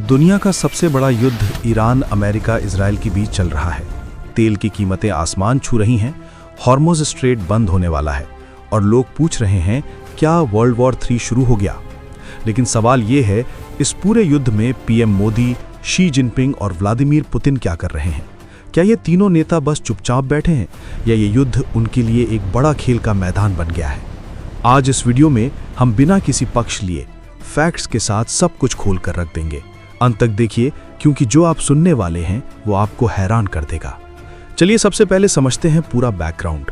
दुनिया का सबसे बड़ा युद्ध ईरान, अमेरिका, इजराइल के बीच चल रहा है। तेल की कीमतें आसमान छू रही हैं, हॉर्मुज़ स्ट्रेट बंद होने वाला है और लोग पूछ रहे हैं क्या वर्ल्ड वॉर 3 शुरू हो गया। लेकिन सवाल ये है, इस पूरे युद्ध में पीएम मोदी, शी जिनपिंग और व्लादिमीर पुतिन क्या कर रहे हैं? क्या ये तीनों नेता बस चुपचाप बैठे हैं या ये युद्ध उनके लिए एक बड़ा खेल का मैदान बन गया है? आज इस वीडियो में हम बिना किसी पक्ष लिए फैक्ट्स के साथ सब कुछ खोल कर रख देंगे। अंत तक देखिए, क्योंकि जो आप सुनने वाले हैं वो आपको हैरान कर देगा। चलिए सबसे पहले समझते हैं पूरा बैकग्राउंड।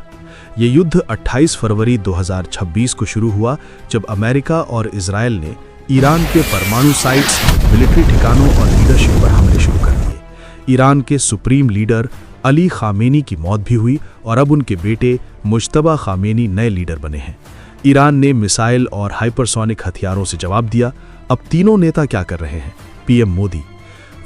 ये युद्ध 28 फरवरी 2026 को शुरू हुआ, जब अमेरिका और इजराइल ने ईरान के परमाणु साइट्स, मिलिट्री ठिकानों और लीडरशिप पर हमले शुरू कर दिए। ईरान के सुप्रीम लीडर अली खामेनी की मौत भी हुई और अब उनके बेटे मुज्तबा खामेनी नए लीडर बने हैं। ईरान ने मिसाइल और हाइपरसोनिक हथियारों से जवाब दिया। अब तीनों नेता क्या कर रहे हैं? पीएम मोदी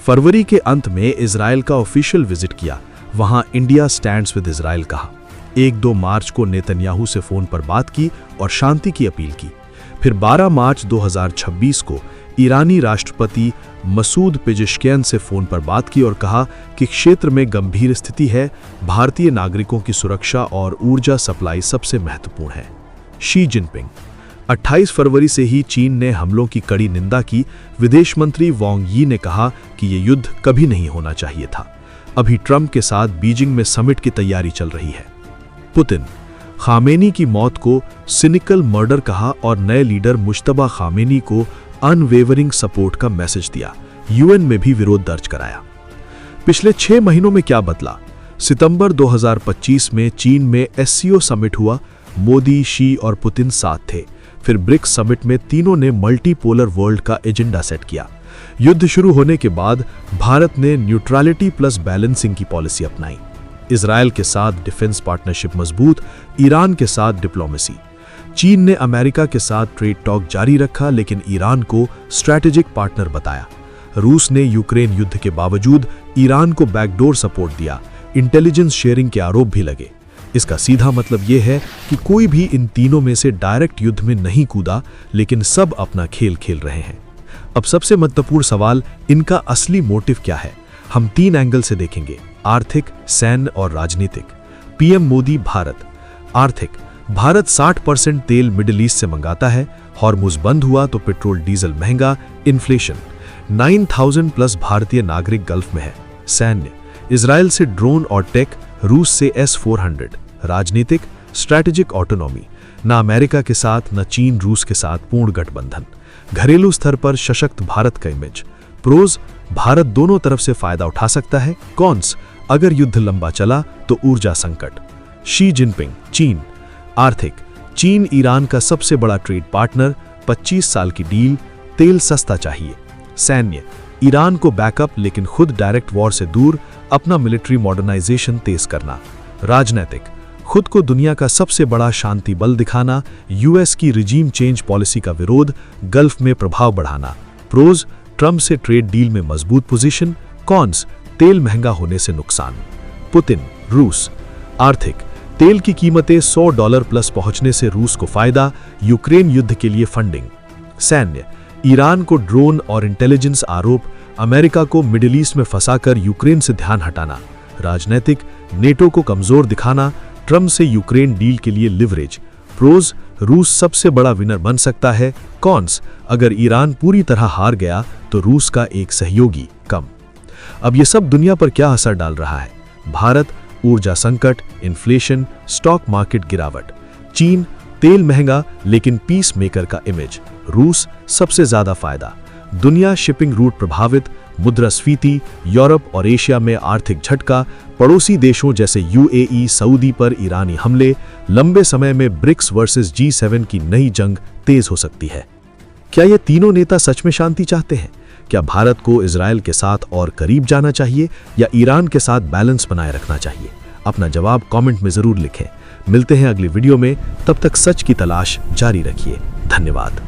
फरवरी के अंत में इजराइल का ऑफिशियल विजिट किया। वहां इंडिया स्टैंड्स विद इजराइल कहा। 1-2 मार्च को नेतन्याहू से फोन पर बात की और शांति की अपील की। फिर 12 मार्च 2026 को ईरानी राष्ट्रपति मसूद पेजेश्कियान से फोन पर बात की और कहा कि क्षेत्र में गंभीर स्थिति है, भारतीय नागरिकों की सुरक्षा और ऊर्जा सप्लाई सबसे महत्वपूर्ण है। शी जिनपिंग 28 फरवरी से ही चीन ने हमलों की कड़ी निंदा की। विदेश मंत्री वांग यी ने कहा कि ये युद्ध कभी नहीं होना चाहिए था। अभी ट्रंप के साथ बीजिंग में समिट की तैयारी चल रही है। पुतिन खामेनी की मौत को सिनिकल मर्डर कहा और नए लीडर मुज्तबा खामेनी को अनवेवरिंग सपोर्ट का मैसेज दिया। यूएन में भी विरोध दर्ज कराया। पिछले 6 महीनों में क्या बदला? सितंबर 2025 में चीन में एससीओ समिट हुआ। मोदी, शी और पुतिन साथ थे। फिर ब्रिक्स समिट में तीनों ने मल्टीपोलर वर्ल्ड का एजेंडा सेट किया। युद्ध शुरू होने के बाद भारत ने न्यूट्रलिटी प्लस बैलेंसिंग की पॉलिसी अपनाई। इजराइल के साथ डिफेंस पार्टनरशिप मजबूत, ईरान के साथ डिप्लोमेसी। चीन ने अमेरिका के साथ ट्रेड टॉक जारी रखा, लेकिन ईरान को स्ट्रैटेजिक पार्टनर बताया। रूस ने यूक्रेन युद्ध के बावजूद ईरान को बैकडोर सपोर्ट दिया। इंटेलिजेंस शेयरिंग के आरोप भी लगे। इसका सीधा मतलब यह है कि कोई भी इन तीनों में से डायरेक्ट युद्ध में नहीं कूदा, लेकिन सब अपना खेल खेल रहे हैं। अब सबसे महत्वपूर्ण सवाल, इनका असली मोटिव क्या है? हम 3 एंगल से देखेंगे: आर्थिक, सैन्य और राजनीतिक। पीएम मोदी भारत। आर्थिक, भारत 60% तेल मिडिल ईस्ट से मंगाता है। हॉर्मुज़ बंद हुआ तो पेट्रोल डीजल महंगा। इन्फ्लेशन, 9000 प्लस भारतीय नागरिक गल्फ में है। सैन्य, इजराइल से ड्रोन और टेक, रूस से S-400। राजनीतिक, स्ट्रैटेजिक ऑटोनॉमी, न अमेरिका के साथ न चीन रूस के साथ पूर्ण गठबंधन। घरेलू स्तर पर सशक्त भारत का इमेज। प्रोज, भारत दोनों तरफ से फायदा उठा सकता है। कॉन्स, अगर युद्ध लंबा चला तो ऊर्जा संकट। शी जिनपिंग चीन। आर्थिक, चीन ईरान का सबसे बड़ा ट्रेड पार्टनर, 25 साल की डील, तेल सस्ता चाहिए। सैन्य, ईरान को बैकअप लेकिन खुद डायरेक्ट वॉर से दूर, अपना मिलिट्री मॉडर्नाइजेशन तेज करना। राजनीतिक, खुद को दुनिया का सबसे बड़ा शांति बल दिखाना। यूएस की रिजीम चेंज पॉलिसी का विरोध, गल्फ में प्रभाव बढ़ाना। प्रोज, ट्रंप से ट्रेड डील में मजबूत पोजीशन। कॉन्स, तेल महंगा होने से नुकसान। पुतिन रूस। आर्थिक, तेल की कीमतें $100 प्लस पहुंचने से रूस को फायदा। यूक्रेन युद्ध के लिए फंडिंग। सैन्य, ईरान को ड्रोन और इंटेलिजेंस आरोप, अमेरिका को मिडिल ईस्ट में फंसाकर यूक्रेन से ध्यान हटाना। राजनीतिक, नेटो को कमजोर दिखाना, ट्रंप से यूक्रेन डील के लिए लिवरेज। प्रोज, रूस सबसे बड़ा विनर बन सकता है। कॉन्स, अगर ईरान पूरी तरह हार गया तो रूस का एक सहयोगी कम। अब ये सब दुनिया पर क्या असर डाल रहा है? भारत, ऊर्जा संकट, इन्फ्लेशन, स्टॉक मार्केट गिरावट। चीन, तेल महंगा लेकिन पीस मेकर का इमेज। रूस, सबसे ज्यादा फायदा। दुनिया, शिपिंग रूट प्रभावित, मुद्रास्फीति, यूरोप और एशिया में आर्थिक झटका, पड़ोसी देशों जैसे यूएई, सऊदी पर ईरानी हमले। लंबे समय में ब्रिक्स वर्सेस G7 की नई जंग तेज हो सकती है। क्या ये तीनों नेता सच में शांति चाहते हैं? क्या भारत को इजराइल के साथ और करीब जाना चाहिए या ईरान के साथ बैलेंस बनाए रखना चाहिए? अपना जवाब कमेंट में जरूर लिखें। मिलते हैं अगली वीडियो में, तब तक सच की तलाश जारी रखिए। धन्यवाद।